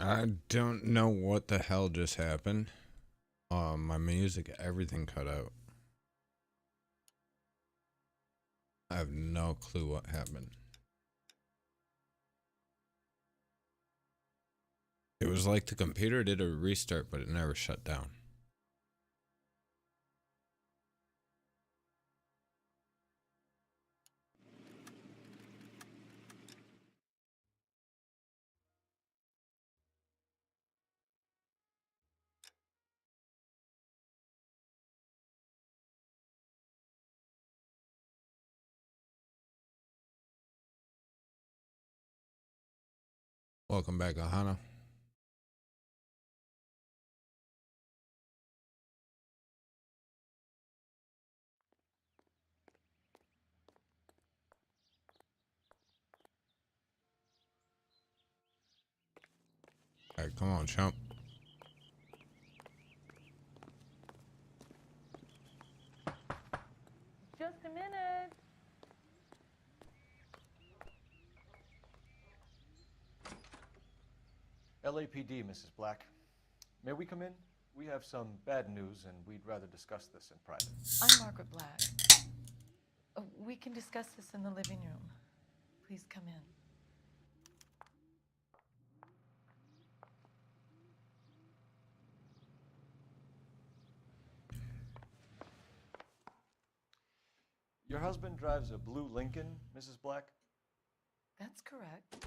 I don't know what the hell just happened. My music, everything cut out. I have no clue what happened. It was like the computer did a restart, but it never shut down. Welcome back, Ahana. Alright, come on, chump. Just a minute. LAPD, Mrs. Black. May we come in? We have some bad news and we'd rather discuss this in private. I'm Margaret Black. We can discuss this in the living room. Please come in. Your husband drives a blue Lincoln, Mrs. Black? That's correct.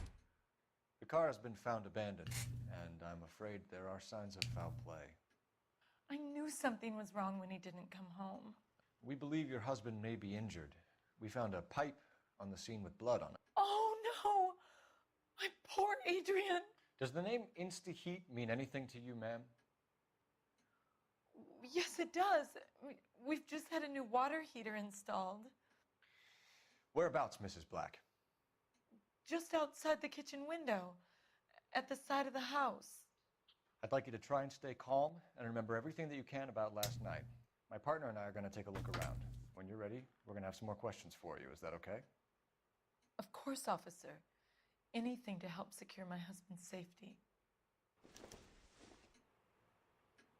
The car has been found abandoned, and I'm afraid there are signs of foul play. I knew something was wrong when he didn't come home. We believe your husband may be injured. We found a pipe on the scene with blood on it. Oh no! My poor Adrian! Does the name Insta-Heat mean anything to you, ma'am? Yes, it does. We've just had a new water heater installed. Whereabouts, Mrs. Black? Just outside the kitchen window, at the side of the house. I'd like you to try and stay calm and remember everything that you can about last night. My partner and I are going to take a look around. When you're ready, we're going to have some more questions for you. Is that okay? Of course, officer. Anything to help secure my husband's safety.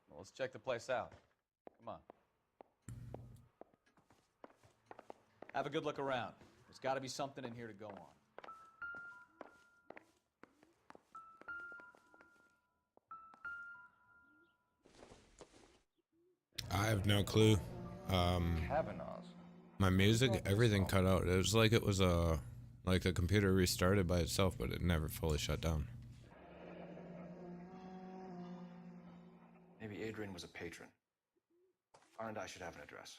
Well, let's check the place out. Come on. Have a good look around. There's got to be something in here to go on. I have no clue. Kavanaugh's. My music, everything cut out. It was like like the computer restarted by itself, but it never fully shut down. Maybe Adrian was a patron. Far and I should have an address.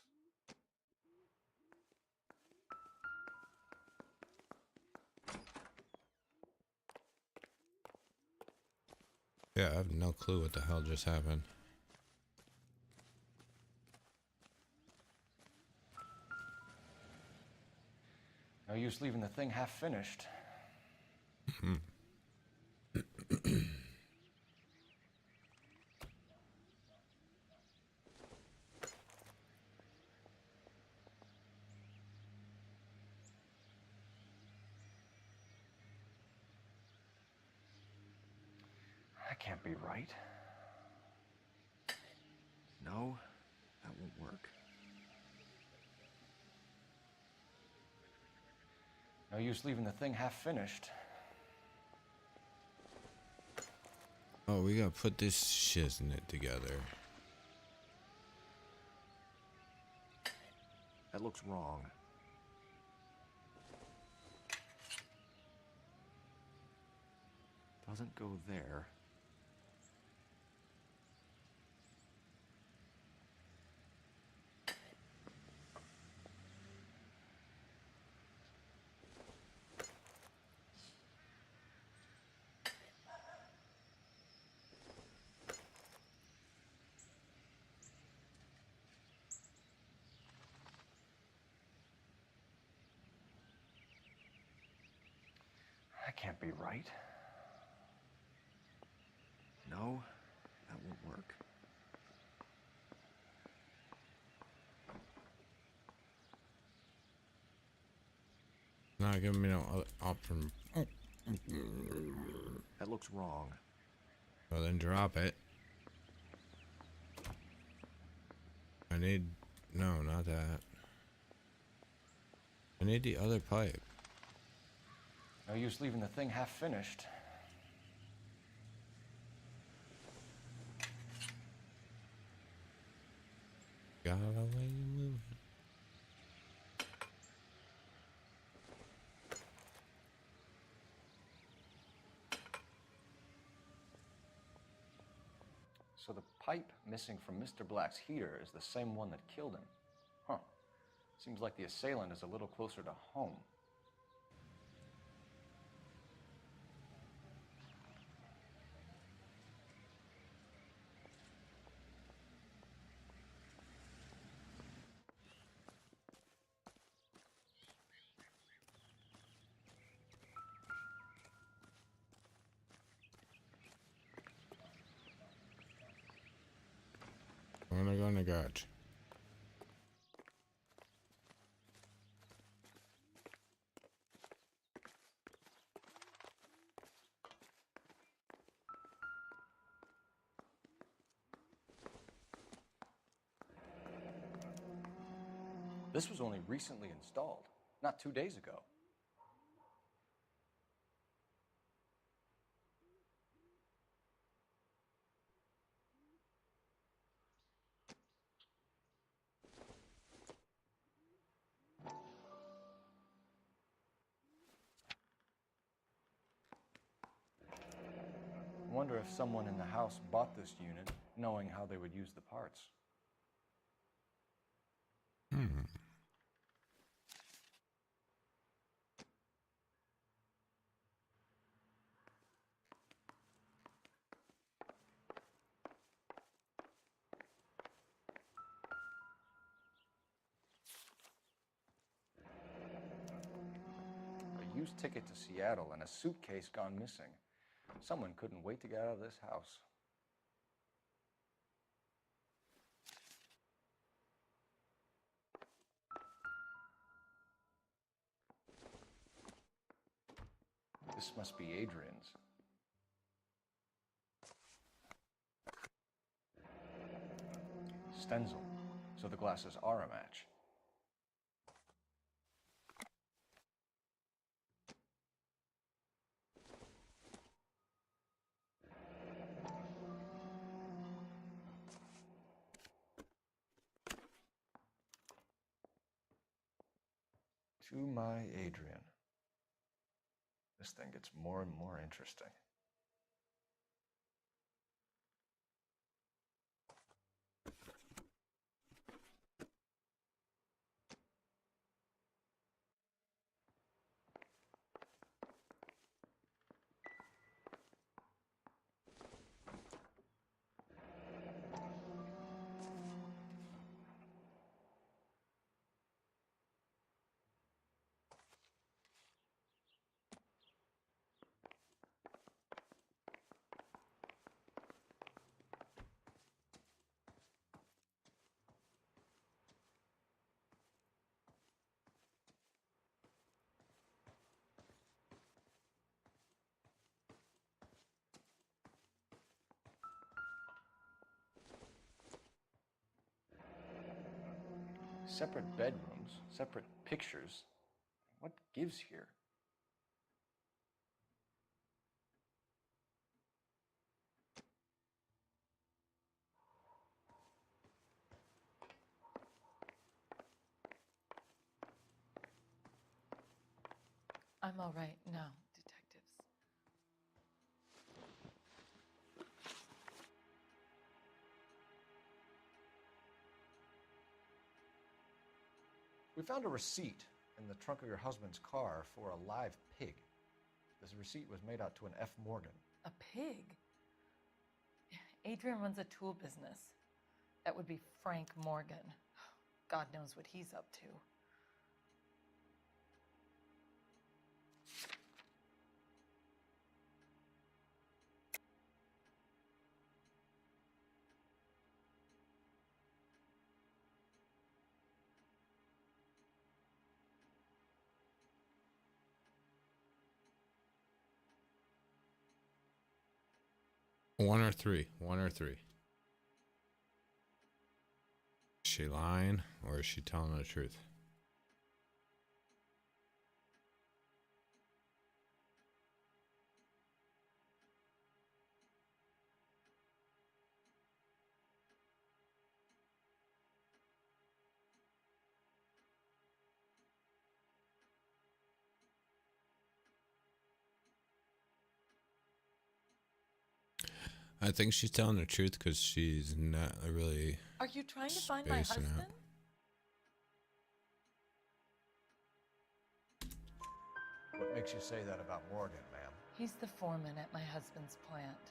Yeah, I have no clue what the hell just happened. No use leaving the thing half finished. That can't be right. No, that won't work. No use leaving the thing half finished. Oh, we gotta put this shiznit together. That looks wrong. Doesn't go there. That can't be right. No, that won't work. Not giving me no other option. That looks wrong. Well, then drop it. I need... No, not that. I need the other pipe. No use leaving the thing half finished. Got a way you move. So the pipe missing from Mr. Black's heater is the same one that killed him. Huh. Seems like the assailant is a little closer to home. What am I gonna get? This was only recently installed, not 2 days ago. I wonder if someone in the house bought this unit knowing how they would use the parts. Hmm. A used ticket to Seattle and a suitcase gone missing. Someone couldn't wait to get out of this house. This must be Adrian's. Stenzel, so the glasses are a match. To my Adrian. This thing gets more and more interesting. Separate bedrooms, separate pictures. What gives here? I'm all right now, detectives. We found a receipt in the trunk of your husband's car for a live pig. This receipt was made out to an F. Morgan. A pig? Adrian runs a tool business. That would be Frank Morgan. God knows what he's up to. One or three. One or three. Is she lying or is she telling the truth? I think she's telling the truth because she's not really Are you trying to find my spacing husband? out. What makes you say that about Morgan, ma'am? He's the foreman at my husband's plant.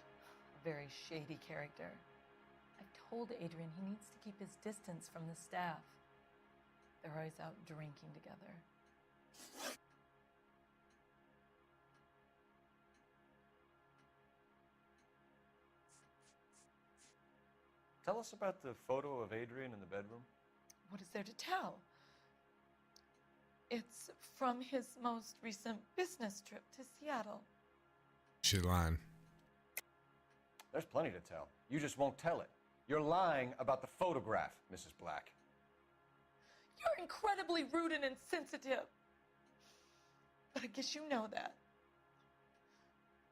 A very shady character. I've told Adrian he needs to keep his distance from the staff. They're always out drinking together. Tell us about the photo of Adrian in the bedroom. What is there to tell? It's from his most recent business trip to Seattle. She's lying. There's plenty to tell. You just won't tell it. You're lying about the photograph, Mrs. Black. You're incredibly rude and insensitive. But I guess you know that.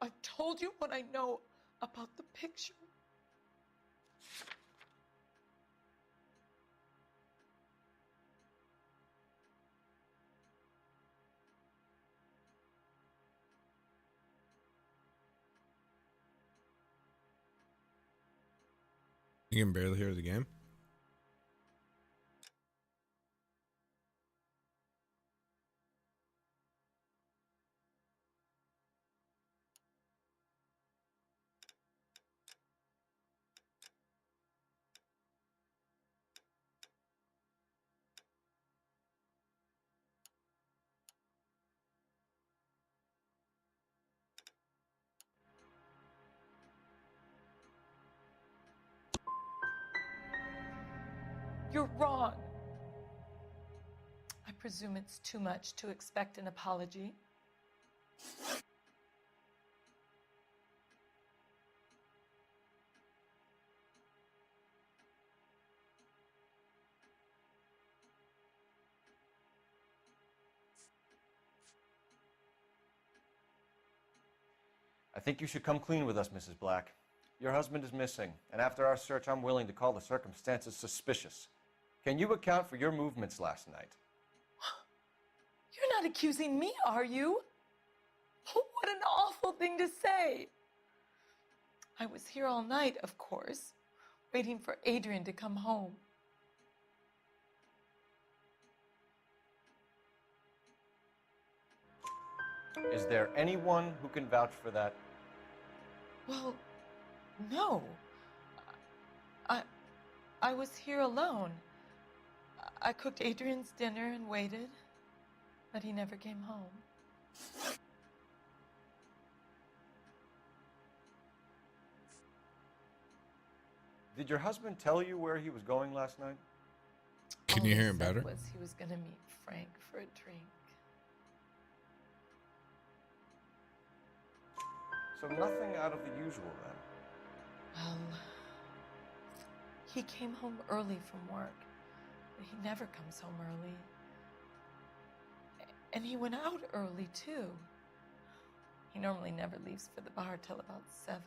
I've told you what I know about the picture. You can barely hear the game. You're wrong. I presume it's too much to expect an apology. I think you should come clean with us, Mrs. Black. Your husband is missing, and after our search, I'm willing to call the circumstances suspicious. Can you account for your movements last night? You're not accusing me, are you? What an awful thing to say. I was here all night, of course, waiting for Adrian to come home. Is there anyone who can vouch for that? Well, no. I was here alone. I cooked Adrian's dinner and waited, but he never came home. Did your husband tell you where he was going last night? Can All you he hear it said better? was he was going to meet Frank for a drink. So nothing out of the usual then. Well, he came home early from work, but he never comes home early. And he went out early, too. He normally never leaves for the bar till about 7.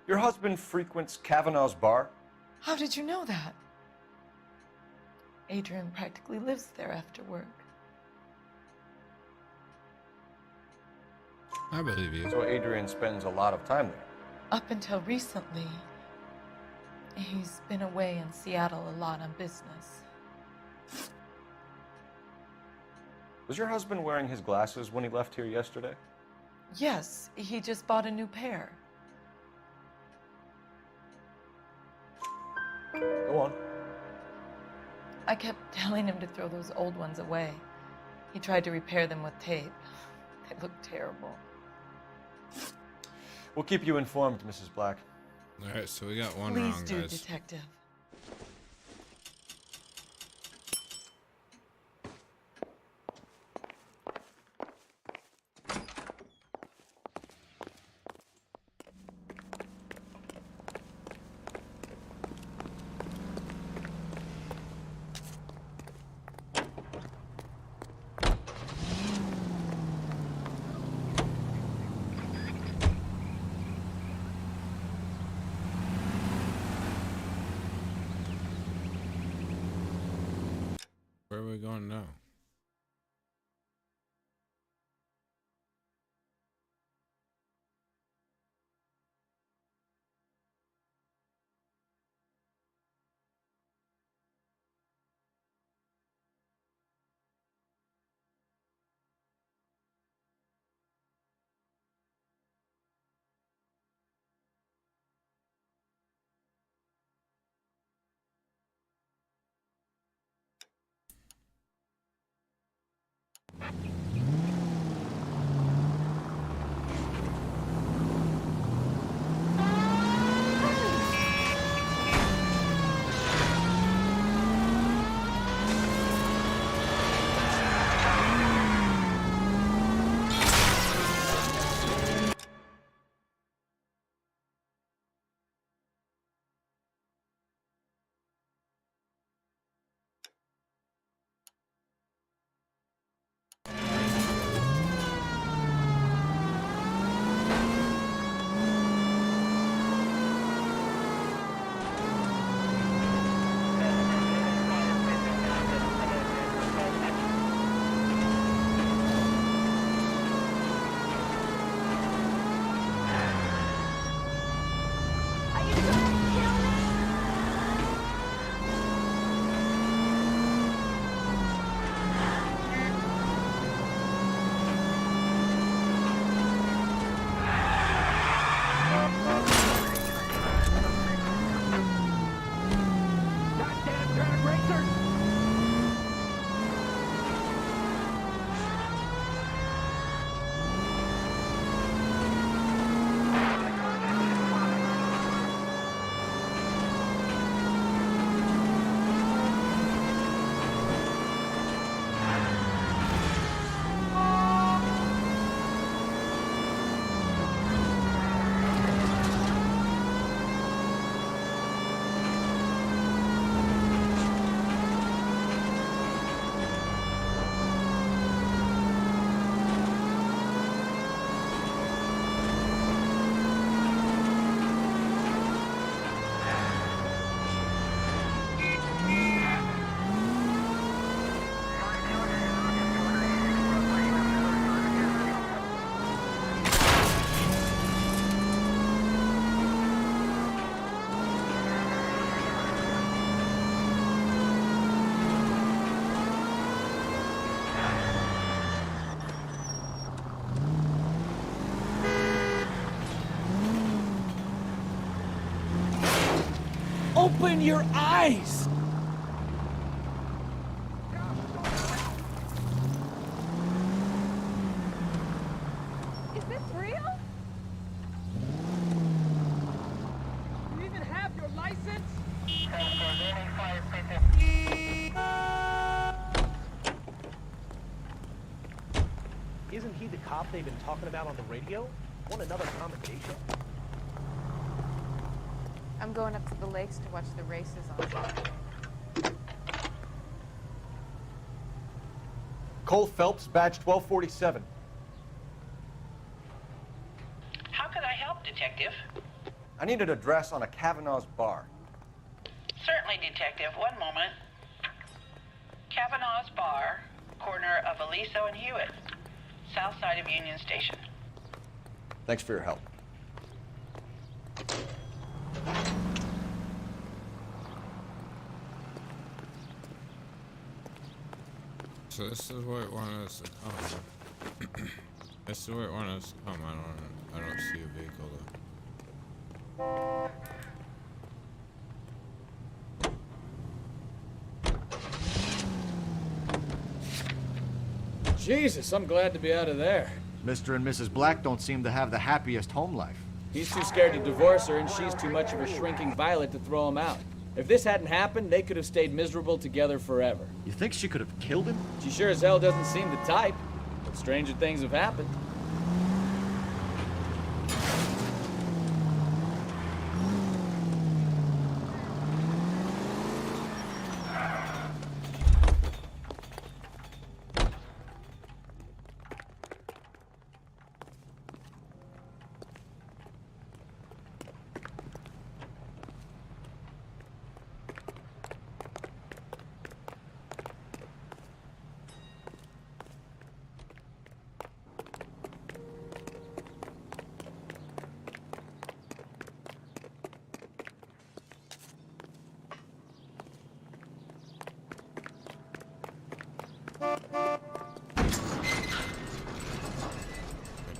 Your husband frequents Kavanaugh's bar? How did you know that? Adrian practically lives there after work. I believe you. So Adrian spends a lot of time there. Up until recently, he's been away in Seattle a lot on business. Was your husband wearing his glasses when he left here yesterday? Yes, he just bought a new pair. Go on. I kept telling him to throw those old ones away. He tried to repair them with tape. They look terrible. We'll keep you informed, Mrs. Black. All right, so we got one Please wrong, do, guys. Detective. Where are we going now? Open your eyes! Is this real? Do you even have your license? Isn't he the cop they've been talking about on the radio? Want another commendation? I'm going up to the lakes to watch the races on Saturday. Cole Phelps, badge 1247. How could I help, Detective? I need an address on a Kavanaugh's bar. Certainly, Detective. One moment. Kavanaugh's Bar, corner of Aliso and Hewitt, south side of Union Station. Thanks for your help. So this is where it wanted us to come. This is where it wanted us to come. I don't see a vehicle though. Jesus, I'm glad to be out of there. Mr. and Mrs. Black don't seem to have the happiest home life. He's too scared to divorce her, and she's too much of a shrinking violet to throw him out. If this hadn't happened, they could have stayed miserable together forever. You think she could have killed him? She sure as hell doesn't seem the type, but stranger things have happened.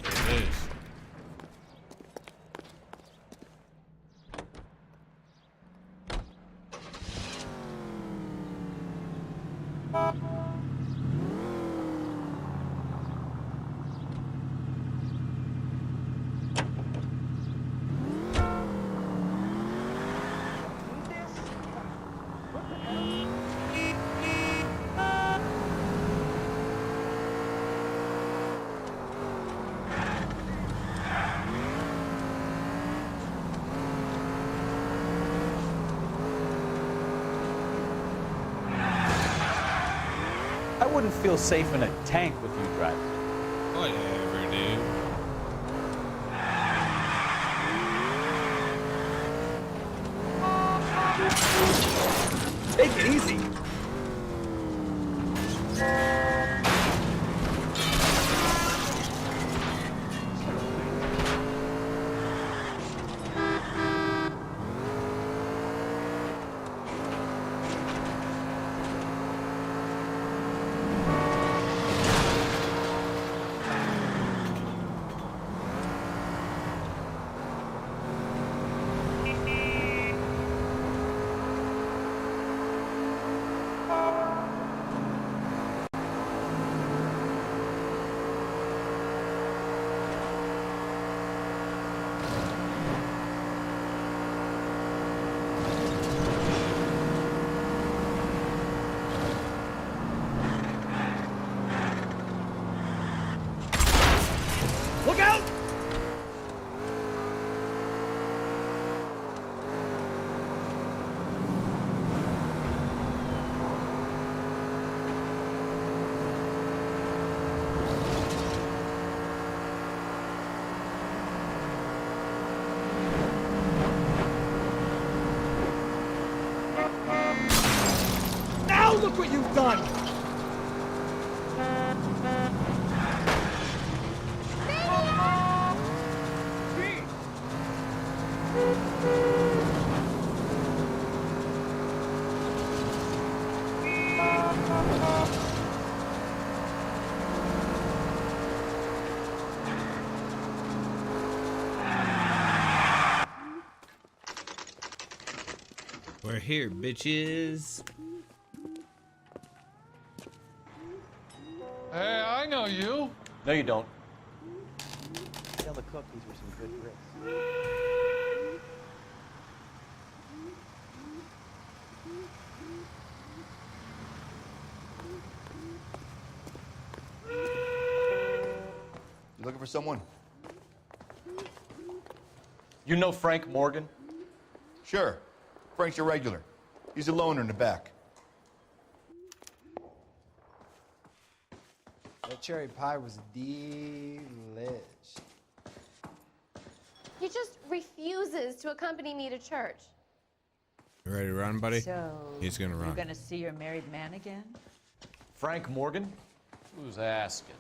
It is. I wouldn't feel safe in a tank with you driving. Whatever, dude. Take it easy. Look out! Now look what you've done! We're here, bitches. Hey, I know you. No, you don't. Tell the cook these were some good grits. You looking for someone? You know Frank Morgan? Sure. Frank's your regular. He's a loner in the back. That cherry pie was delish. He just refuses to accompany me to church. You ready to run, buddy? So, He's gonna run. You're gonna see your married man again? Frank Morgan? Who's asking?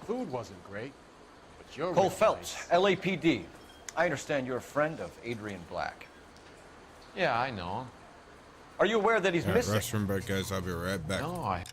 Food wasn't great, but you're Cole really Phelps, nice. LAPD. I understand you're a friend of Adrian Black. Yeah, I know. Are you aware that he's Yeah, missing? restroom break, guys. I'll be right back. No, I.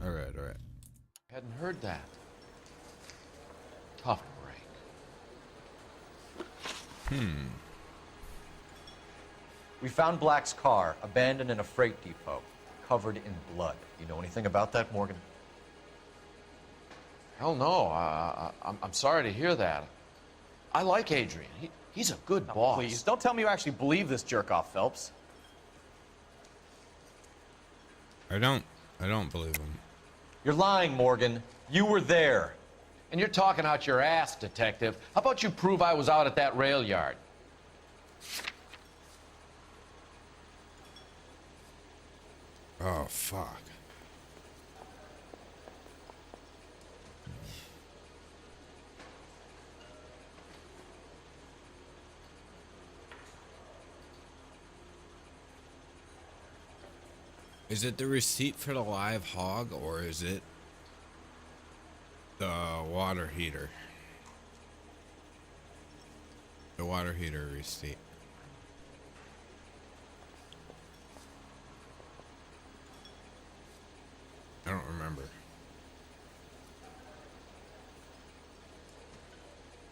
All right, all right. Hadn't heard that. Tough break. We found Black's car abandoned in a freight depot, covered in blood. You know anything about that, Morgan? Hell no. I'm sorry to hear that. I like Adrian. He's a good boss. Please, don't tell me you actually believe this jerk-off, Phelps. I don't believe him. You're lying, Morgan. You were there. And you're talking out your ass, detective. How about you prove I was out at that rail yard? Oh, fuck. Is it the receipt for the live hog, or is it the water heater? The water heater receipt. I don't remember.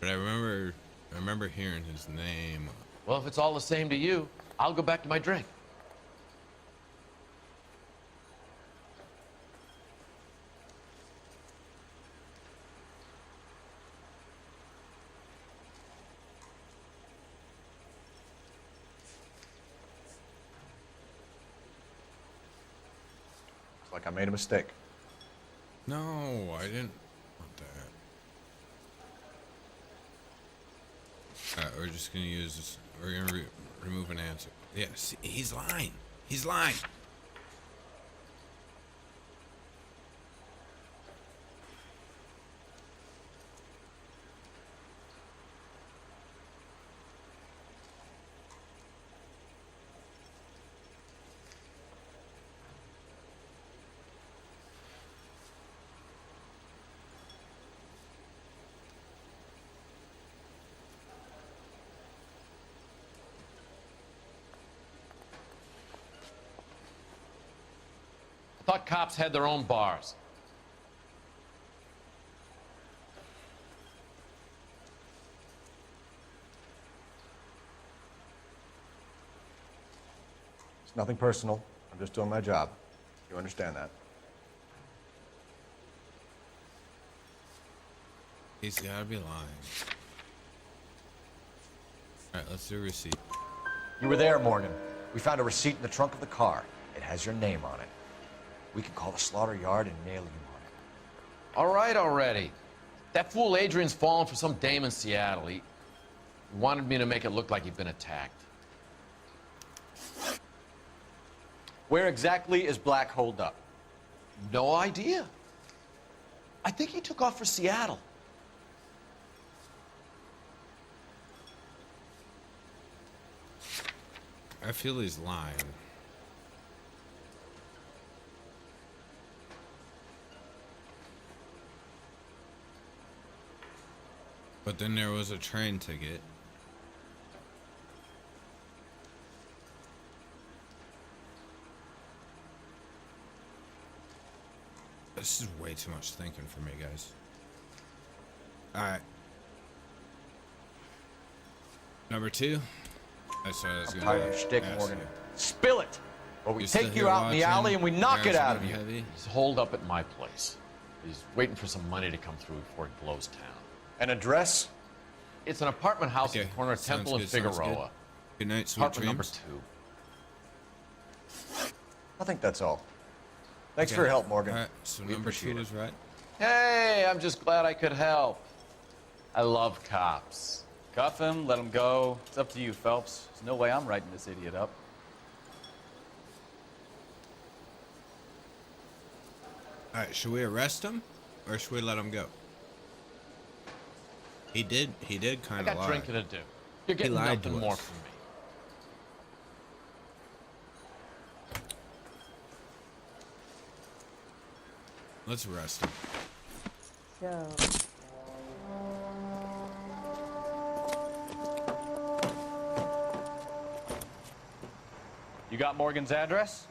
But I remember hearing his name. Well, if it's all the same to you, I'll go back to my drink. It's like I made a mistake. No, I didn't want that. We're just gonna use this. We're gonna remove an answer. Yeah, see, he's lying. He's lying. I thought cops had their own bars. It's nothing personal. I'm just doing my job. You understand that? He's gotta be lying. Alright, let's do a receipt. You were there, Morgan. We found a receipt in the trunk of the car. It has your name on it. We can call the slaughter yard and nail you on it. All right already. That fool Adrian's fallen for some dame in Seattle. He wanted me to make it look like he'd been attacked. Where exactly is Black holed up? No idea. I think he took off for Seattle. I feel he's lying. But then there was a train ticket. This is way too much thinking for me, guys. Alright. Number 2. That's what I was gonna Hide your stick, ask Morgan. you. Spill it! Or we You're still take you here out in the watching? alley and we knock it Parents out are of you. heavy? He's holed up at my place. He's waiting for some money to come through before he blows town. An address? It's an apartment house Okay, at the corner of sounds Temple and good, sounds good. Figueroa. Good night, sweet Apartment number dreams. 2. I think that's all. Thanks Okay. for your help, Morgan. Alright, so We number 2 appreciate it. was right. Hey, I'm just glad I could help. I love cops. Cuff him, let him go. It's up to you, Phelps. There's no way I'm writing this idiot up. Alright, should we arrest him? Or should we let him go? He did I kind of got lie. drinking to do. You're getting lied to nothing more us. from me. Let's arrest him. You got Morgan's address?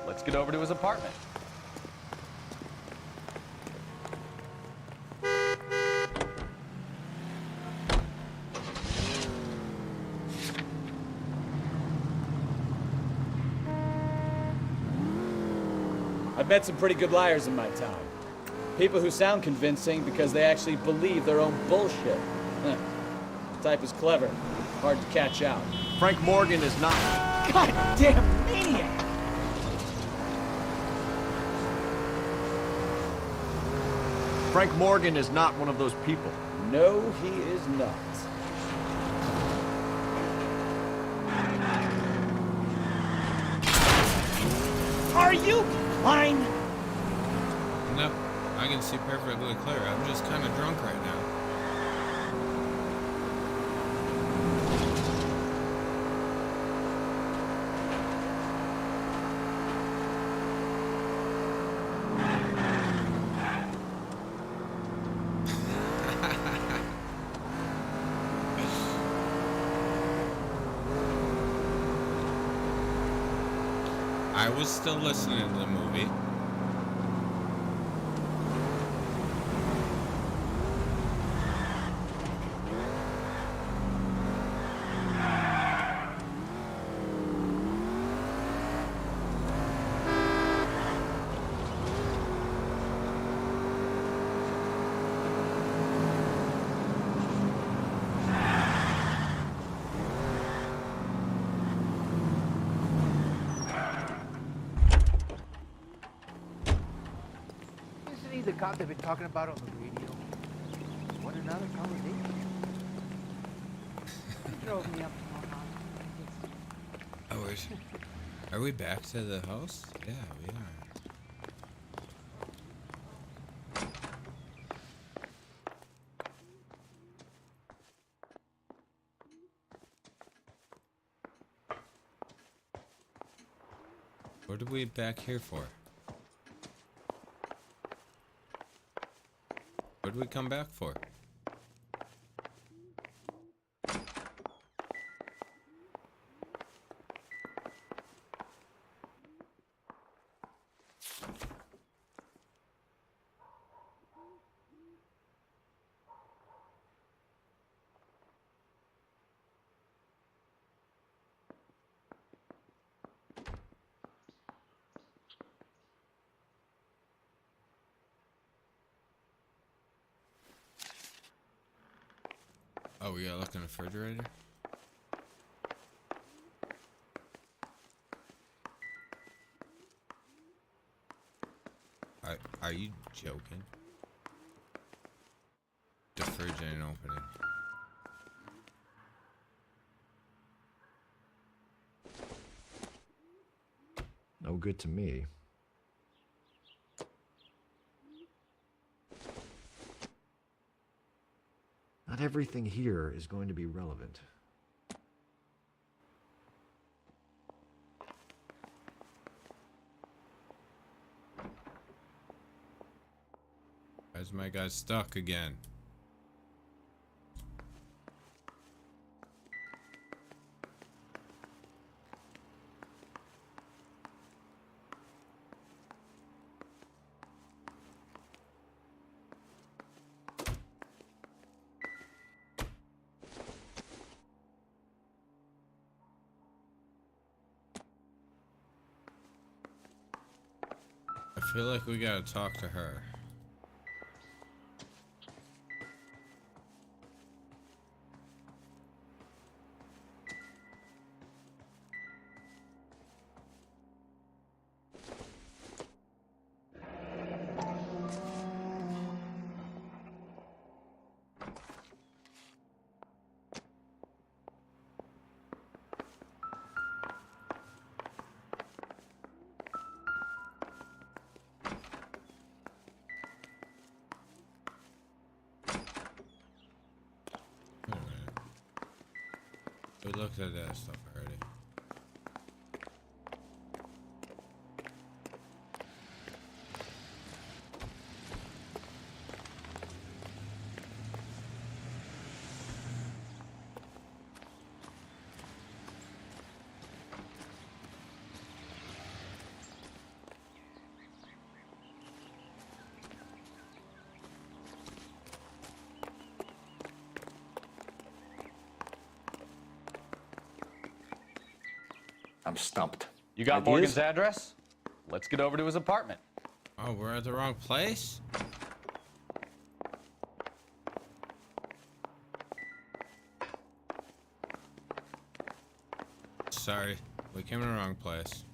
Let's get over to his apartment. I've met some pretty good liars in my time. People who sound convincing because they actually believe their own bullshit. Huh. The type is clever, hard to catch out. Frank Morgan is not... Goddamn maniac! Frank Morgan is not one of those people. No, he is not. Are you blind? No, I can see perfectly clear. I'm just kind of drunk right now. I was still listening to the movie. Isn't he the cop they've been talking about on the radio? What another conversation. He drove me up to my house. Oh, are we back to the house? Yeah, we are. What are we back here for? What did we come back for? Oh, we gotta look in the refrigerator? Are you joking? The fridge ain't opening. No good to me. Not everything here is going to be relevant. Why's my guy stuck again? feel like we gotta talk to her. Wait a minute. We looked at that stuff already. I'm stumped. You got Morgan's address? Let's get over to his apartment. Oh, we're at the wrong place? Sorry, we came to the wrong place.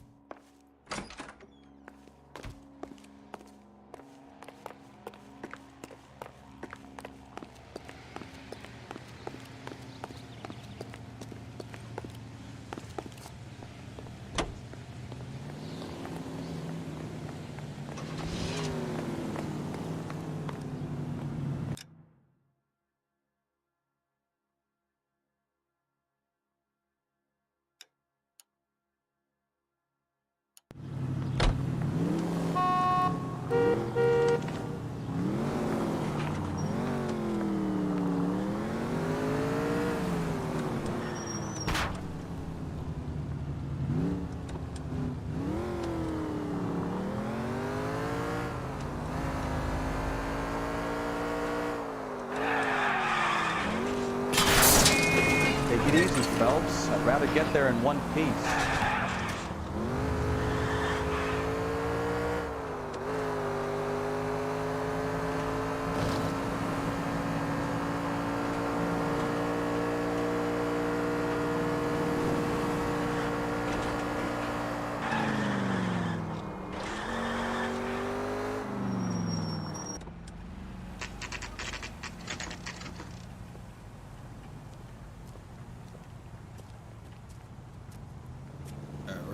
Take it easy, Phelps. I'd rather get there in one piece.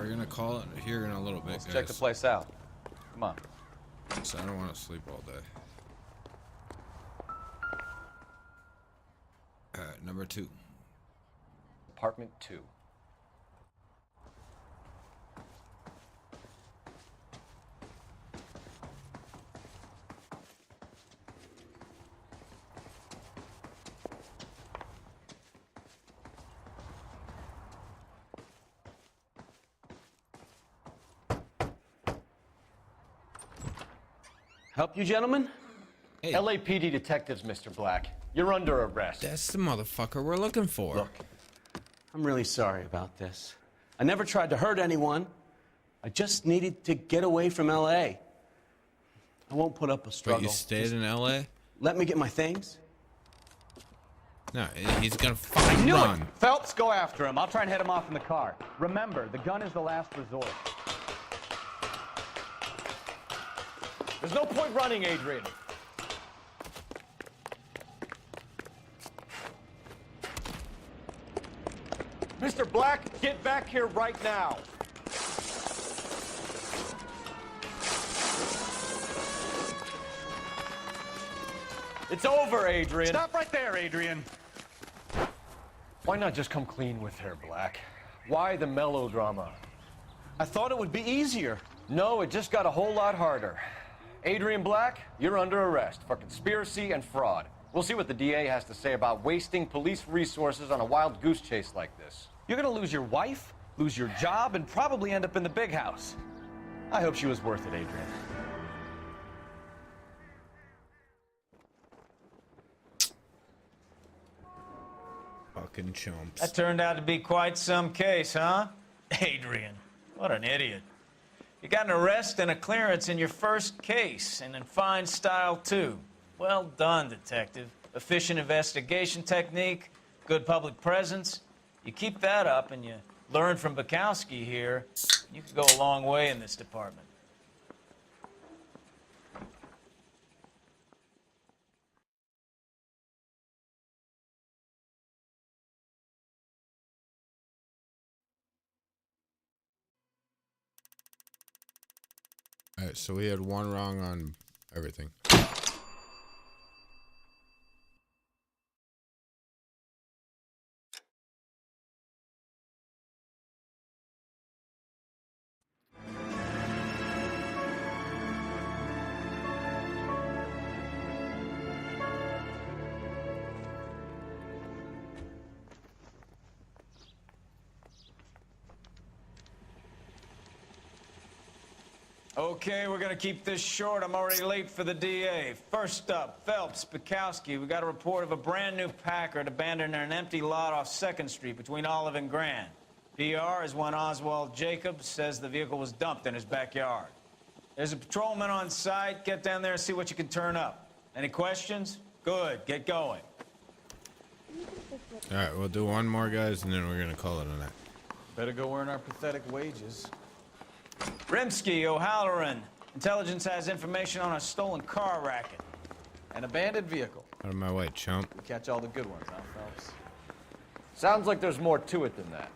We're gonna call it here in a little bit, Let's guys. check the place out. Come on. So I don't want to sleep all day. Alright, number 2. Apartment 2. Help you, gentlemen? Hey, LAPD detectives, Mr. Black. You're under arrest. that's the motherfucker we're looking for. Look, I'm really sorry about this. I never tried to hurt anyone. I just needed to get away from L.A. I won't put up a struggle. But you stayed in LA? Let me get my things. No, he's gonna fucking Knew run. it! Phelps, go after him. I'll try and head him off in the car. Remember, the gun is the last resort. There's no point running, Adrian. Mr. Black, get back here right now. It's over, Adrian. Stop right there, Adrian. Why not just come clean with her, Black? Why the melodrama? I thought it would be easier. No, it just got a whole lot harder. Adrian Black, you're under arrest for conspiracy and fraud. We'll see what the DA has to say about wasting police resources on a wild goose chase like this. You're gonna lose your wife, lose your job, and probably end up in the big house. I hope she was worth it, Adrian. Fucking chumps. That turned out to be quite some case, huh? Adrian, what an idiot. You got an arrest and a clearance in your first case, and in fine style, too. Well done, Detective. Efficient investigation technique, good public presence. You keep that up and you learn from Bukowski here, you could go a long way in this department. Alright, so we had one wrong on everything. Okay, we're gonna keep this short. I'm already late for the DA. First up, Phelps, Bukowski. We got a report of a brand new Packard abandoned in an empty lot off 2nd Street between Olive and Grand. PR is one Oswald Jacobs says the vehicle was dumped in his backyard. There's a patrolman on site. Get down there and see what you can turn up. Any questions? Good, get going. Alright, we'll do one more, guys, and then we're gonna call it a night. Better go earn our pathetic wages. Rimsky, O'Halloran. Intelligence has information on a stolen car racket. An abandoned vehicle. Out of my way, chump. We catch all the good ones, huh, Phelps? Sounds like there's more to it than that.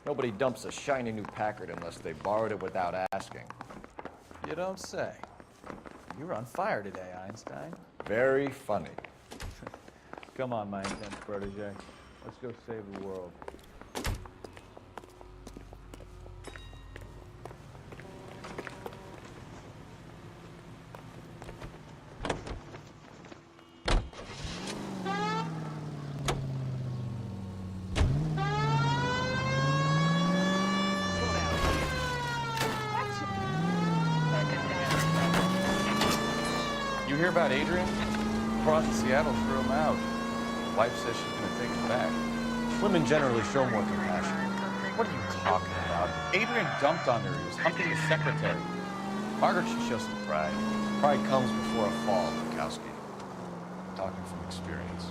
Nobody dumps a shiny new Packard unless they borrowed it without asking. You don't say. You're on fire today, Einstein. Very funny. Come on, my intense protege. Let's go save the world. You hear about Adrian? Cross Seattle threw him out. Wife says she's gonna take him back. Women generally show more compassion. What are you talking about? Adrian dumped on her. He was humping his secretary. Margaret should show some pride. Pride comes before a fall, Bukowski. Talking from experience.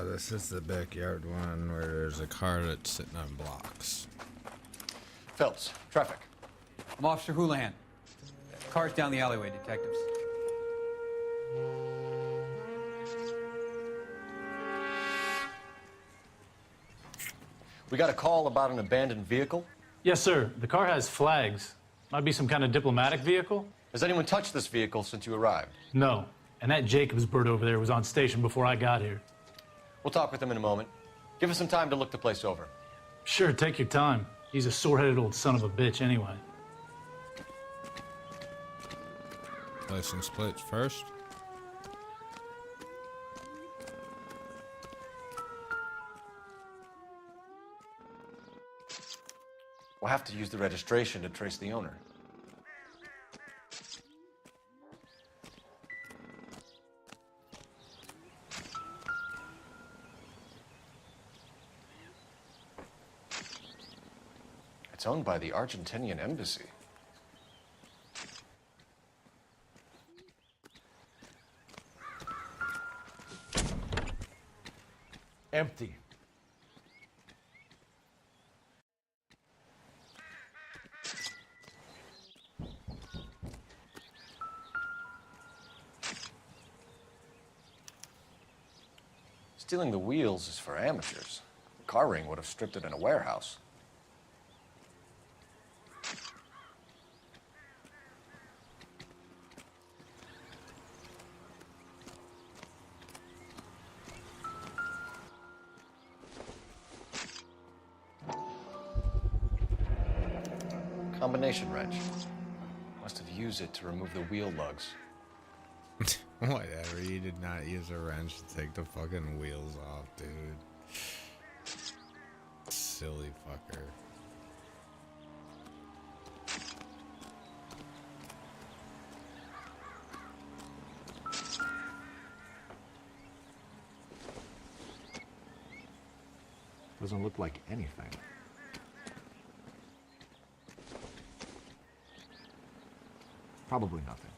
This is the backyard one where there's a car that's sitting on blocks. Phelps, traffic. I'm Officer Houlihan. Cars down the alleyway, detectives. We got a call about an abandoned vehicle. Yes, sir. The car has flags. Might be some kind of diplomatic vehicle. Has anyone touched this vehicle since you arrived? No. And that Jacobs bird over there was on station before I got here. We'll talk with him in a moment. Give us some time to look the place over. Sure, take your time. He's a sore-headed old son of a bitch anyway. License plates first. We'll have to use the registration to trace the owner. It's owned by the Argentinian embassy. Empty. Stealing the wheels is for amateurs. The car ring would have stripped it in a warehouse. Combination wrench. Must have used it to remove the wheel lugs. Whatever, you did not use a wrench to take the fucking wheels off, dude. Silly fucker. Doesn't look like anything. Probably nothing.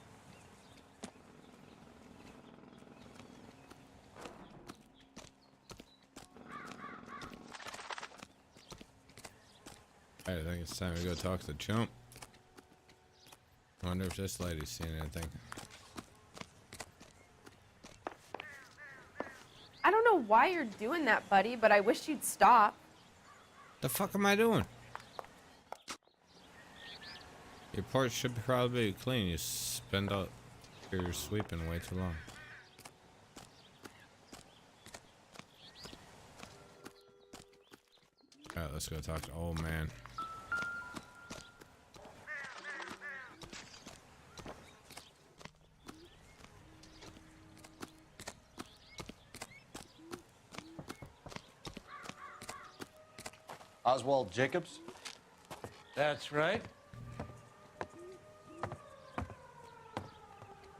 I think it's time to go talk to Chump. I wonder if this lady's seen anything. I don't know why you're doing that, buddy, but I wish you'd stop. The fuck am I doing? Your parts should probably be clean. You spend out your sweeping way too long. Alright, let's go talk to old man. Oswald Jacobs? That's right.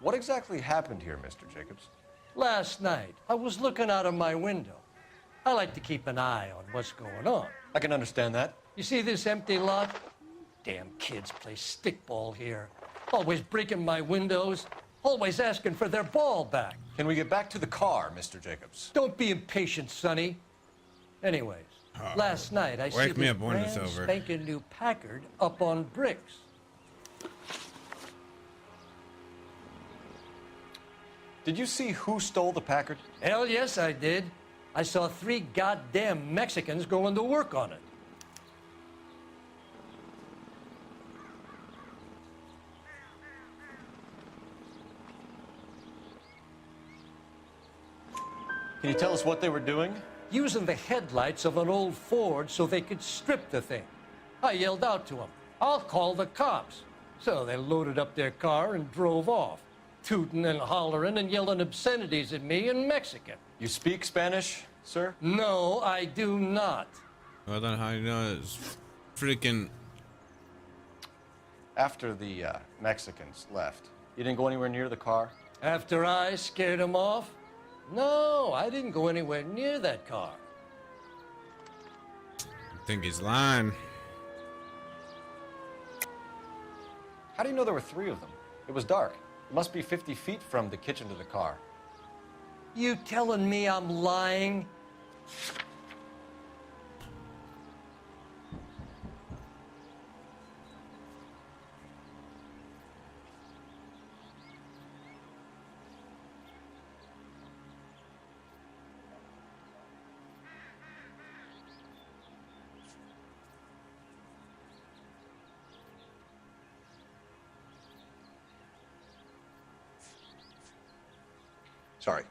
What exactly happened here, Mr. Jacobs? Last night, I was looking out of my window. I like to keep an eye on what's going on. I can understand that. You see this empty lot? Damn kids play stickball here. Always breaking my windows, always asking for their ball back. Can we get back to the car, Mr. Jacobs? Don't be impatient, Sonny. Anyways, last night I see wake me this up when it's brand over. spanking new Packard up on bricks. Did you see who stole the Packard? Hell yes, I did. I saw 3 goddamn Mexicans going to work on it. Can you tell us what they were doing? Using the headlights of an old Ford so they could strip the thing. I yelled out to them, "I'll call the cops." So they loaded up their car and drove off, tooting and hollering and yelling obscenities at me in Mexican. You speak Spanish, sir? No, I do not. Well, then how do you know it's freaking... After the Mexicans left, you didn't go anywhere near the car? After I scared them off? No, I didn't go anywhere near that car. I think he's lying. How do you know there were 3 of them? It was dark. It must be 50 feet from the kitchen to the car. You telling me I'm lying? Sorry.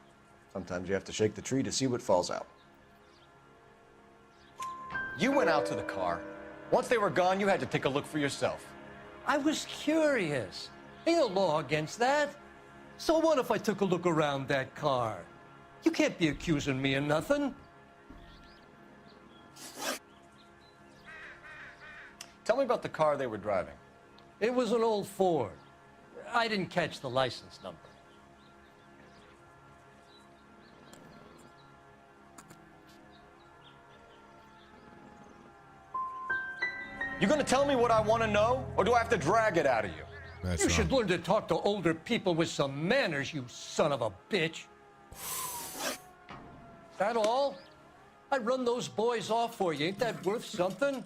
Sometimes you have to shake the tree to see what falls out. You went out to the car. Once they were gone, you had to take a look for yourself. I was curious. Ain't no law against that. So what if I took a look around that car? You can't be accusing me of nothing. Tell me about the car they were driving. It was an old Ford. I didn't catch the license number. You gonna tell me what I want to know, or do I have to drag it out of you? That's You should learn to talk to older people with some manners, you son of a bitch. That all? I run those boys off for you. Ain't that worth something?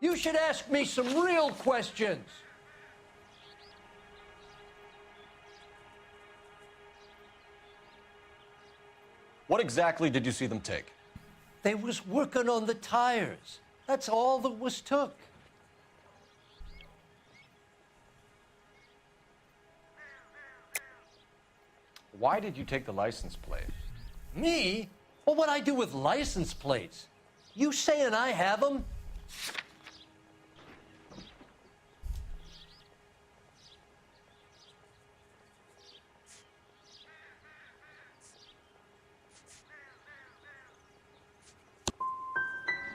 You should ask me some real questions. What exactly did you see them take? They was working on the tires. That's all that was took. Why did you take the license plate? Me? Well, what'd I do with license plates? You saying I have them?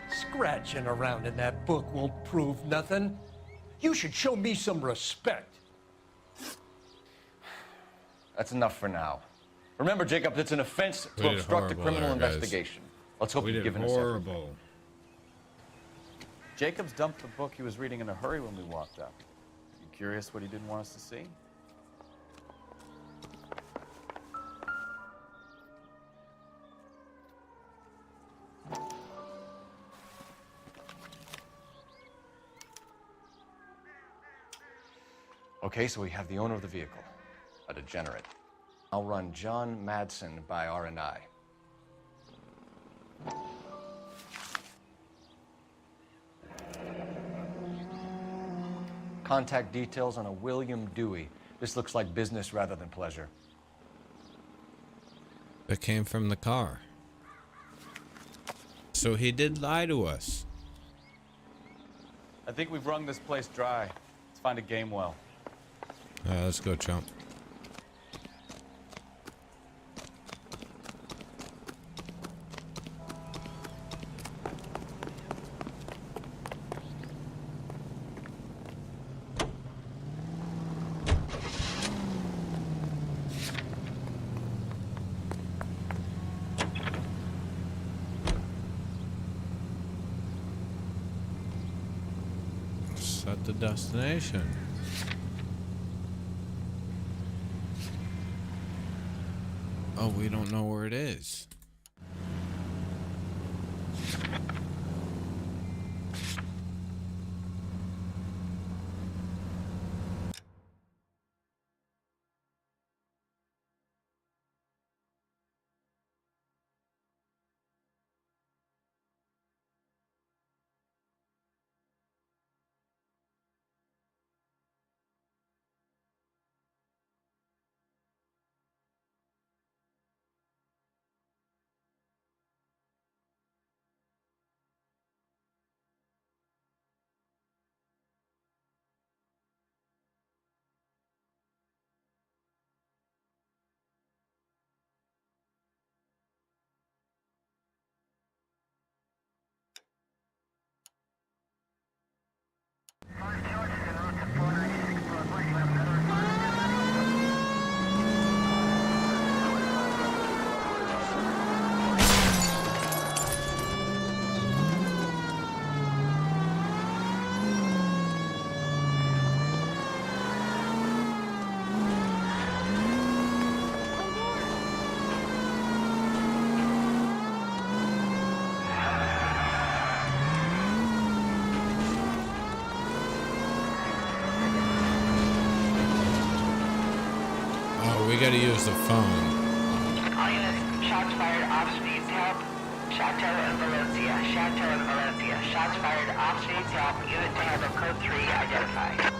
Scratching around in that book won't prove nothing. You should show me some respect. That's enough for now. Remember, Jacob, it's an offense to obstruct a criminal investigation. Let's hope We you've did given us horrible. Jacobs dumped the book he was reading in a hurry when we walked up. You curious what he didn't want us to see? Okay, so we have the owner of the vehicle, a degenerate. I'll run John Madsen by R&I. Contact details on a William Dewey. This looks like business rather than pleasure. That came from the car. So he did lie to us. I think we've wrung this place dry. Let's find a game well. Let's go, chump. Set the destination. Oh, we don't know where it is. We gotta use the phone. All units, shots fired, officer needs help. Chateau and Valencia, Chateau and Valencia. Shots fired, officer needs help. Unit to handle code 3 identified.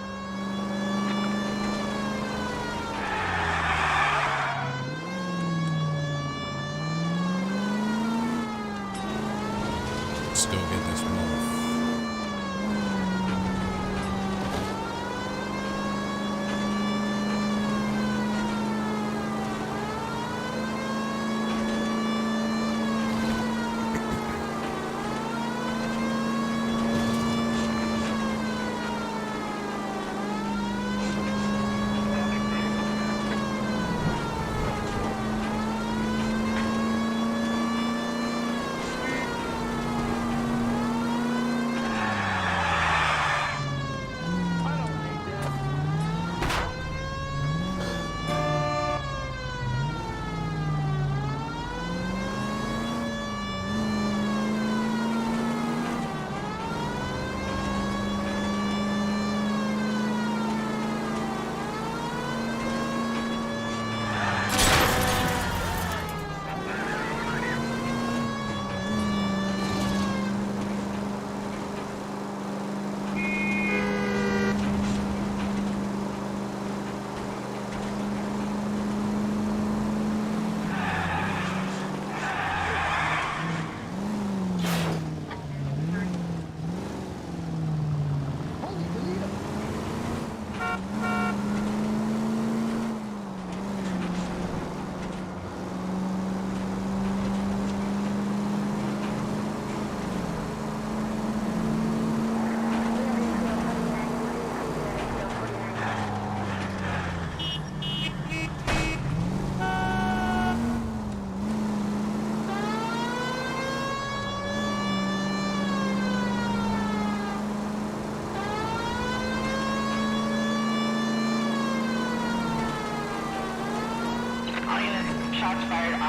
Let's go get this wolf.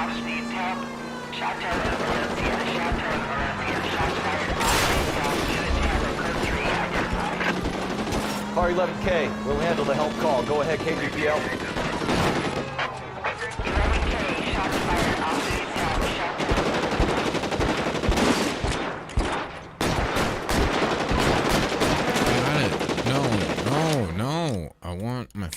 officer needs help. Chateau and Valencia. Chateau and Valencia. Shots fired. Officer needs help. Unit to handle code 3 identified. Car 11K, we'll handle the help call. Go ahead, KGPL. 11K. Shots fired. Officer needs help. Chateau. Got it. No. I want my.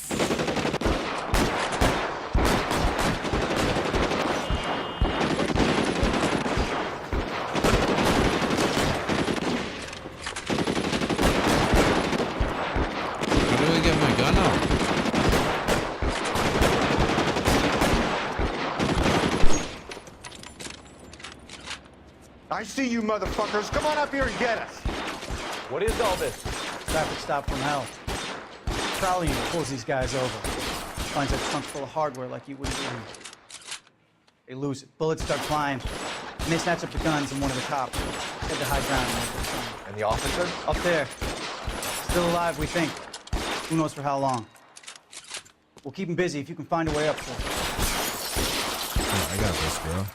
How do we get my gun out? I see you motherfuckers. Come on up here and get us. What is all this? Traffic stop from hell. Prowler unit pulls these guys over. Finds a trunk full of hardware like you wouldn't believe. They lose it. Bullets start flying. And they snatch up the guns and one of the cops. Head to high ground. And the officer? Up there. Still alive, we think. Who knows for how long. We'll keep him busy if you can find a way up for him. Oh, I got this, girl.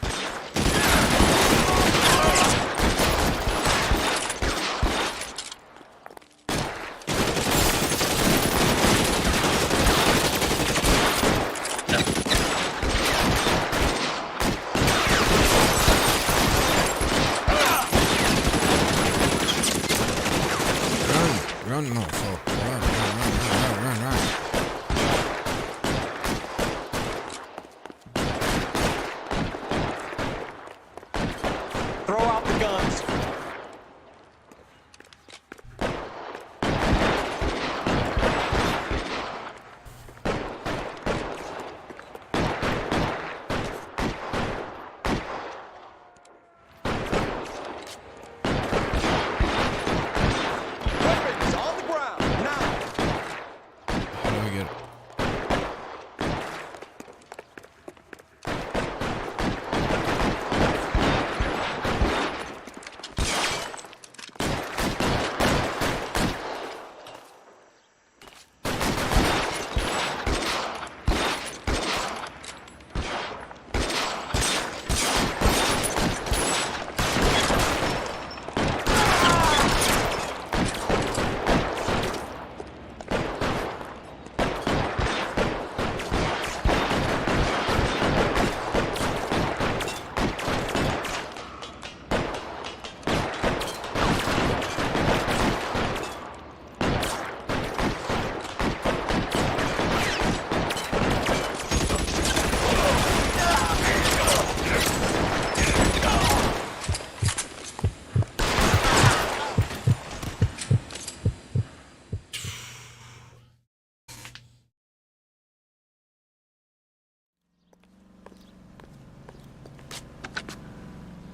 Run, motherfucker. Run. Throw out the guns. Weapons on the ground, now! How do we get it?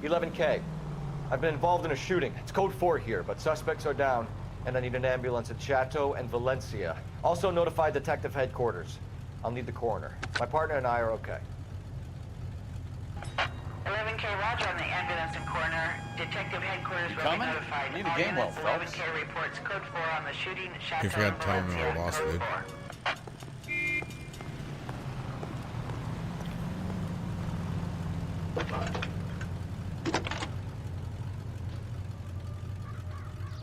$11K. I've been involved in a shooting. It's code 4 here, but suspects are down, and I need an ambulance at Chateau and Valencia. Also notify detective headquarters. I'll need the coroner. My partner and I are okay. 11K, roger on the ambulance and coroner. Detective headquarters will be coming? notified. Need a All game well, units, Phelps. 11K reports code 4 on the shooting at Chateau You forgot and to tell me Valencia. I lost Code it. 4.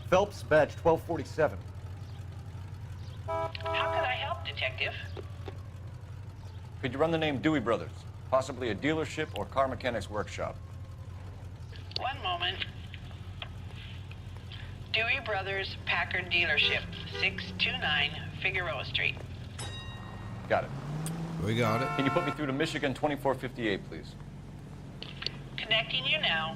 Phelps, badge 1247. How could I help, Detective? Could you run the name Dewey Brothers? Possibly a dealership or car mechanics workshop. One moment. Dewey Brothers Packard Dealership, 629 Figueroa Street. Got it. We got it. Can you put me through to Michigan 2458, please? Connecting you now.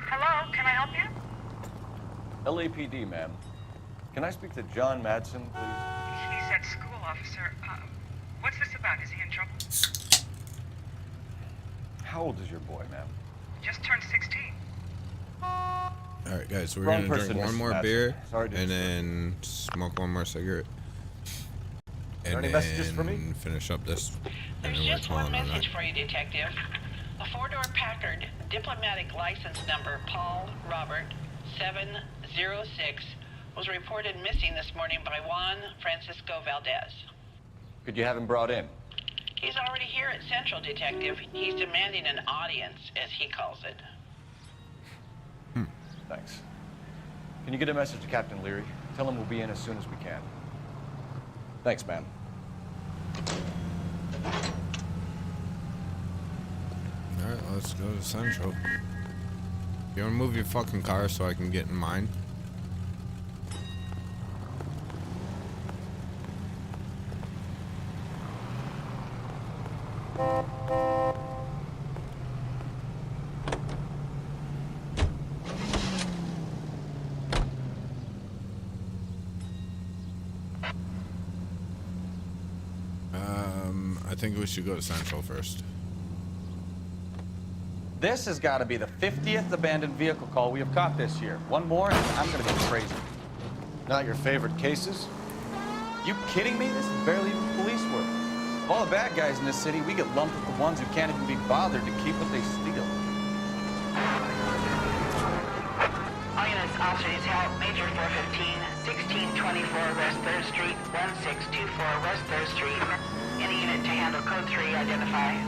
Hello, can I help you? LAPD, ma'am. Can I speak to John Madsen, please? He's at school, officer. What's this about? Is he in trouble? How old is your boy, ma'am? Just turned 16. All right, guys, we're Wrong gonna person, drink one Mr. more Madsen. beer Sorry to and disturb. then smoke one more cigarette. there And any messages for me? then finish up this. And There's then we're just one calling it a message night. for you, Detective. A four-door Packard, diplomatic license number Paul Robert 706, was reported missing this morning by Juan Francisco Valdez. Could you have him brought in? He's already here at Central, Detective. He's demanding an audience, as he calls it. Thanks. Can you get a message to Captain Leary? Tell him we'll be in as soon as we can. Thanks, man. Alright, let's go to Central. You wanna move your fucking car so I can get in mine? I think we should go to Central first. This has got to be the 50th abandoned vehicle call we have caught this year. One more, and I'm going to be crazy. Not your favorite cases? You kidding me? This is barely even police work. Of all the bad guys in this city, we get lumped with the ones who can't even be bothered to keep what they steal. All units, officers help. Major 415, 1624 West 3rd Street, 1624 West 3rd Street. Any unit to handle code 3, identify.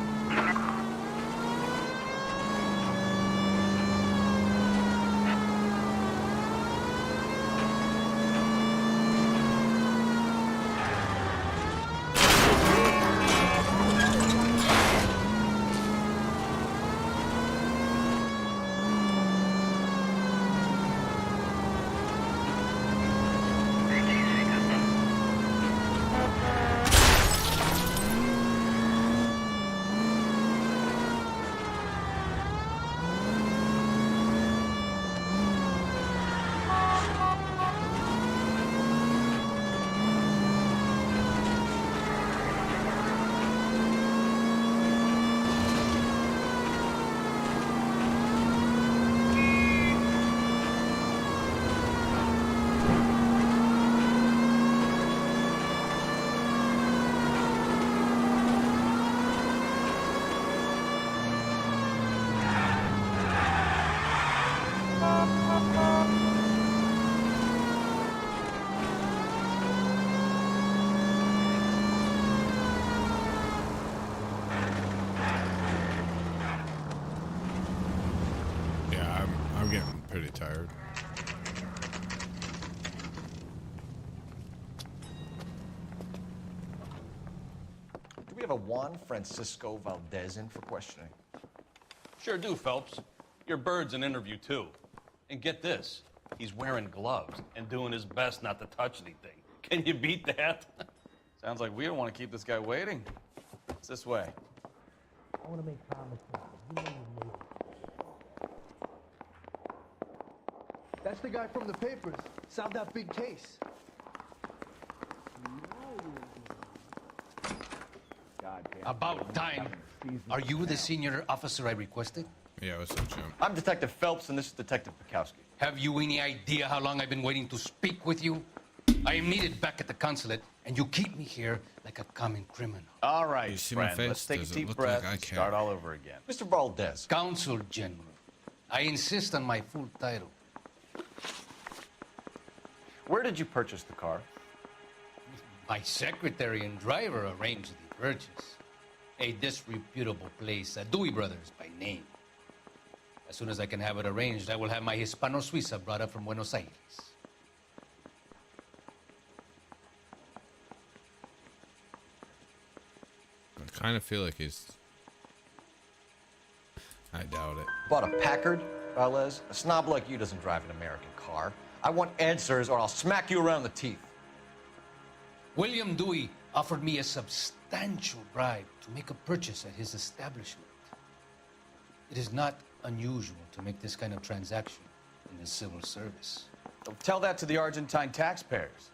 I'm getting pretty tired. Do we have a Juan Francisco Valdez in for questioning? Sure do, Phelps. Your bird's an interview, too. And get this, he's wearing gloves and doing his best not to touch anything. Can you beat that? Sounds like we don't want to keep this guy waiting. It's this way. I want to make Thomas happy. You know you made it. That's the guy from the papers. Solved that big case. About time. Are you the senior officer I requested? Yeah, what's up, Jim? I'm Detective Phelps, and this is Detective Bukowski. Have you any idea how long I've been waiting to speak with you? I am needed back at the consulate, and you keep me here like a common criminal. All right, You see my friend. face? Let's take a Does it deep look breath like I and care? start all over again. Mr. Valdez. Consul General. I insist on my full title. Where did you purchase the car? My secretary and driver arranged the purchase. A disreputable place, Dewey Brothers by name. As soon as I can have it arranged, I will have my Hispano Suiza brought up from Buenos Aires. I kind of feel like he's... I doubt it. Bought a Packard, Valdez? A snob like you doesn't drive an American car. I want answers or I'll smack you around the teeth. William Dewey offered me a substantial bribe to make a purchase at his establishment. It is not unusual to make this kind of transaction in the civil service. Tell that to the Argentine taxpayers.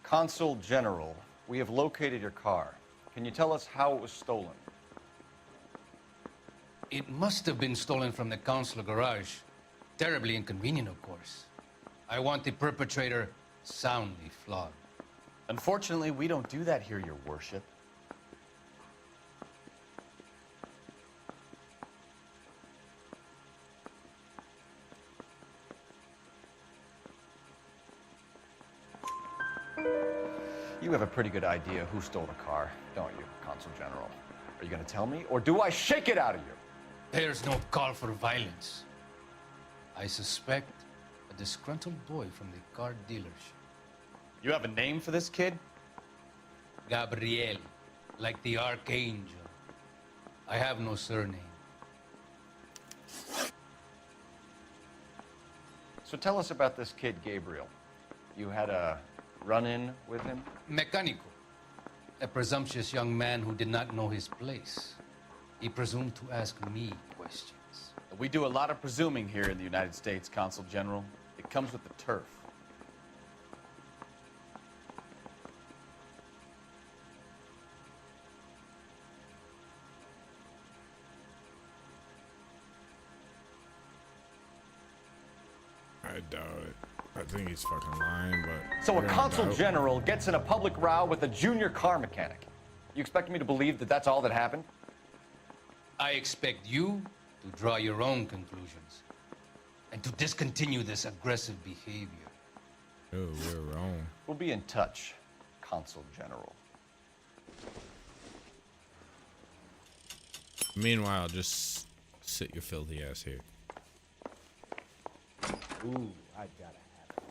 Consul General, we have located your car. Can you tell us how it was stolen? It must have been stolen from the consular garage. Terribly inconvenient, of course. I want the perpetrator soundly flogged. Unfortunately, we don't do that here, Your Worship. You have a pretty good idea who stole the car, don't you, Consul General? Are you gonna tell me, or do I shake it out of you? There's no call for violence. I suspect a disgruntled boy from the car dealership. You have a name for this kid? Gabriel, like the archangel. I have no surname. So tell us about this kid, Gabriel. You had a run-in with him? Mecánico. A presumptuous young man who did not know his place. He presumed to ask me questions. We do a lot of presuming here in the United States, Consul General. It comes with the turf. I doubt it. I think he's fucking lying, but... So a I don't Consul doubt. General gets in a public row with a junior car mechanic. You expect me to believe that that's all that happened? I expect you to draw your own conclusions and to discontinue this aggressive behavior. Oh, we're wrong. We'll be in touch, Consul General. Meanwhile, just sit your filthy ass here. Ooh, I gotta have it.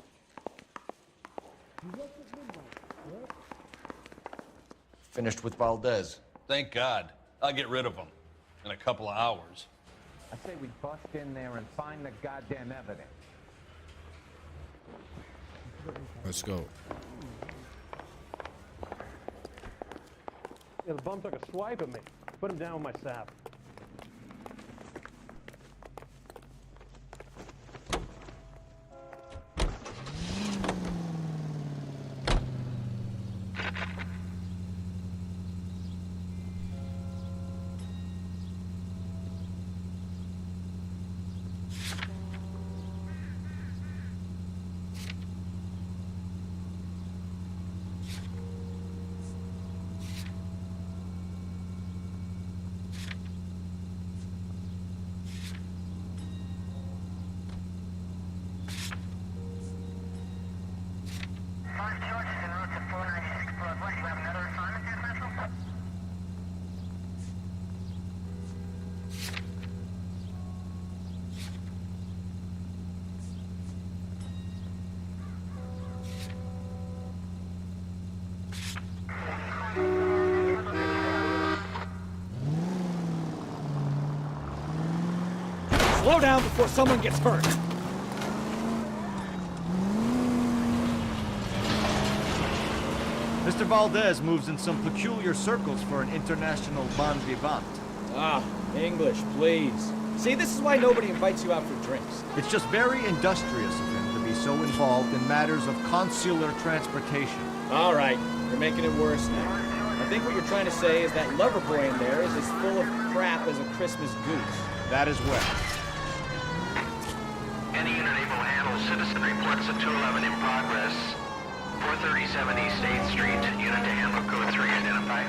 Finished with Valdez. Thank God. I'll get rid of him in a couple of hours. I say we bust in there and find the goddamn evidence. Let's go. Yeah, the bum took a swipe at me. Put him down with my sap. Slow down before someone gets hurt. Mr. Valdez moves in some peculiar circles for an international bon vivant. Ah, English, please. See, this is why nobody invites you out for drinks. It's just very industrious of him to be so involved in matters of consular transportation. All right, you're making it worse now. I think what you're trying to say is that lover boy in there is as full of crap as a Christmas goose. That is well. Any unit able to handle citizen reports of 211 in progress. 437 East 8th Street. Unit to handle code 3 identified.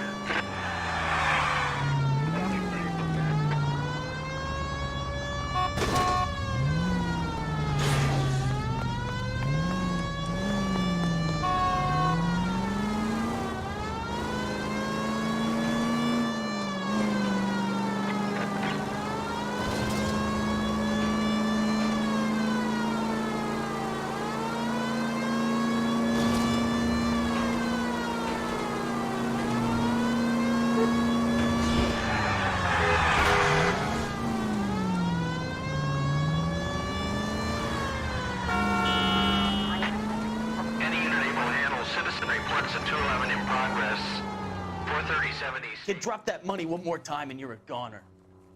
Kid, drop that money one more time and you're a goner.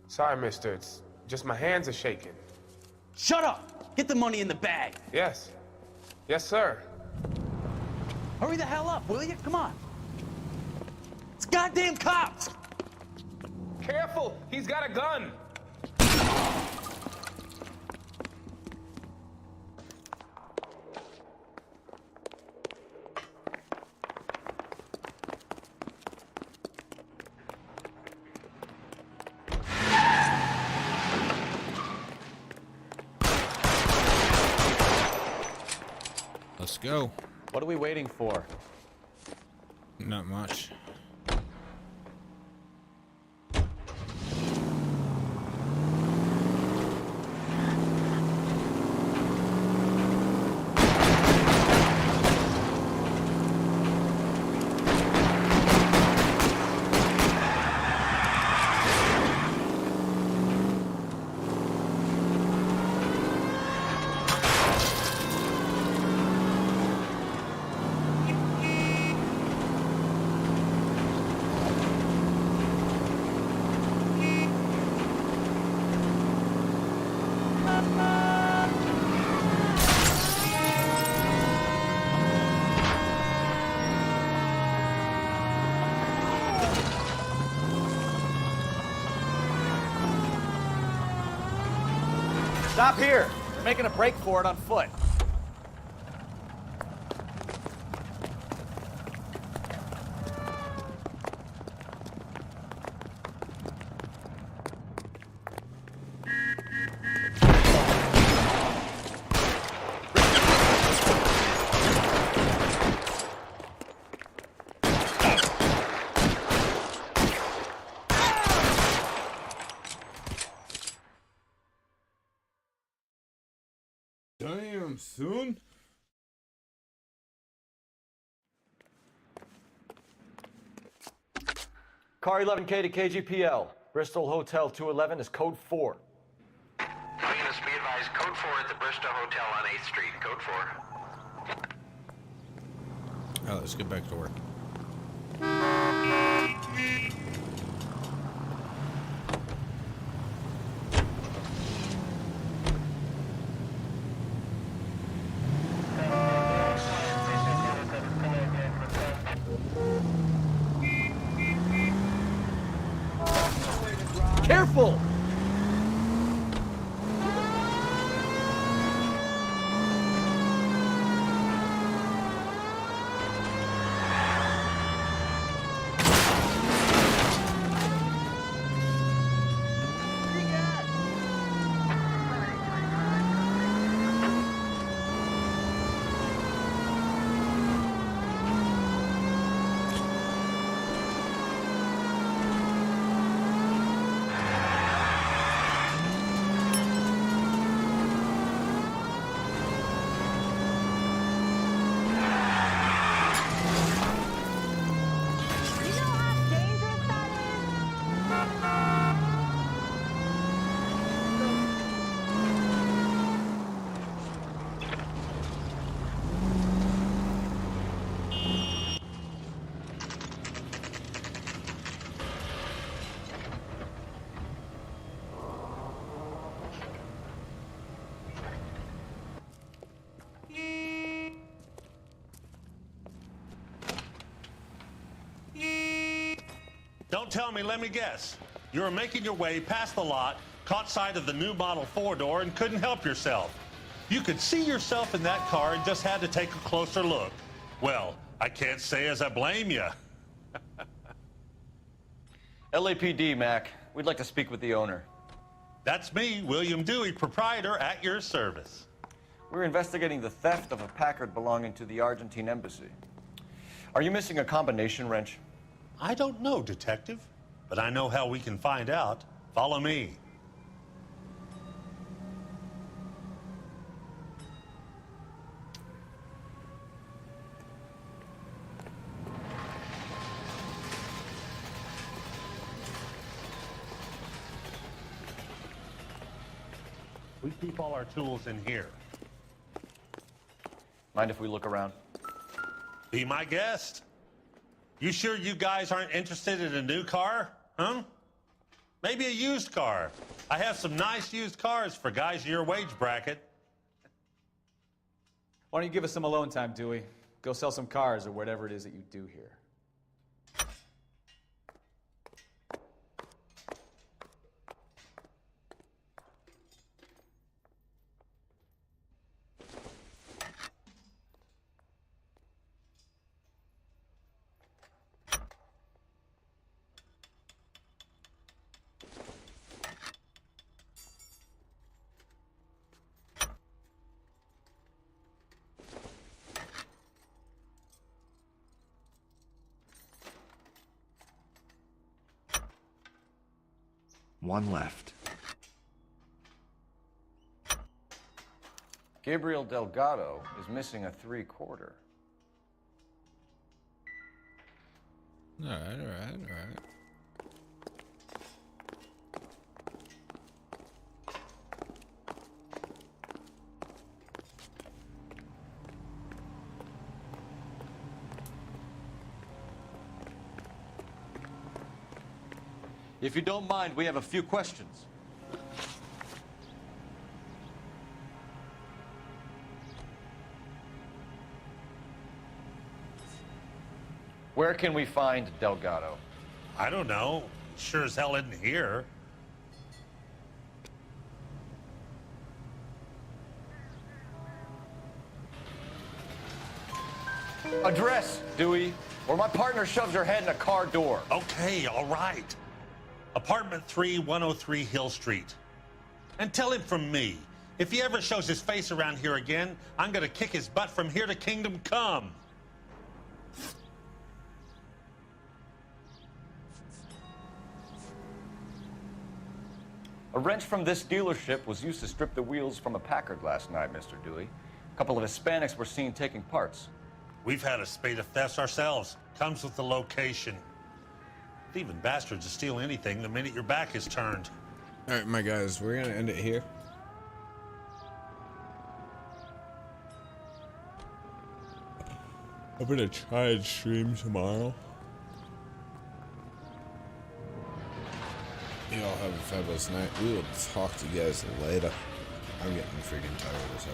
Sorry, mister. It's just my hands are shaking. Shut up! Get the money in the bag. Yes. Yes, sir. Hurry the hell up, will you? Come on. It's goddamn cops! Careful! He's got a gun! Let's go. What are we waiting for? Not much. Stop here. They're making a break for it on foot. Damn, soon? Car 11K to KGPL. Bristol Hotel 211 is code 4. Units, be advised, code 4 at the Bristol Hotel on 8th Street. Code 4. Alright, let's get back to work. Careful! Don't tell me, let me guess. You were making your way past the lot, caught sight of the new Model 4-door, and couldn't help yourself. You could see yourself in that car and just had to take a closer look. Well, I can't say as I blame you. LAPD, Mac. We'd like to speak with the owner. That's me, William Dewey, proprietor, at your service. We're investigating the theft of a Packard belonging to the Argentine embassy. Are you missing a combination wrench? I don't know, Detective, but I know how we can find out. Follow me. We keep all our tools in here. Mind if we look around? Be my guest. You sure you guys aren't interested in a new car? Huh? Maybe a used car. I have some nice used cars for guys in your wage bracket. Why don't you give us some alone time, Dewey? Go sell some cars or whatever it is that you do here. One left. Gabriel Delgado is missing a 3/4. All right. If you don't mind, we have a few questions. Where can we find Delgado? I don't know. Sure as hell isn't here. Address, Dewey, or my partner shoves her head in a car door. Okay, all right. Apartment 3, 103 Hill Street. And tell him from me, if he ever shows his face around here again, I'm gonna kick his butt from here to Kingdom Come. A wrench from this dealership was used to strip the wheels from a Packard last night, Mr. Dewey. A couple of Hispanics were seen taking parts. We've had a spate of thefts ourselves. Comes with the location. Thieving bastards will steal anything the minute your back is turned. All right, my guys, we're gonna end it here. I'm gonna try and stream tomorrow. You all have a fabulous night. We will talk to you guys later. I'm getting freaking tired as hell.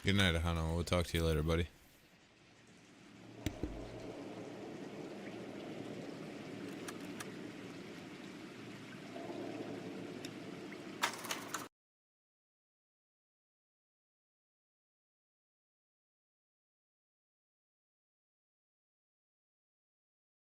Good night, Hano. We'll talk to you later, buddy.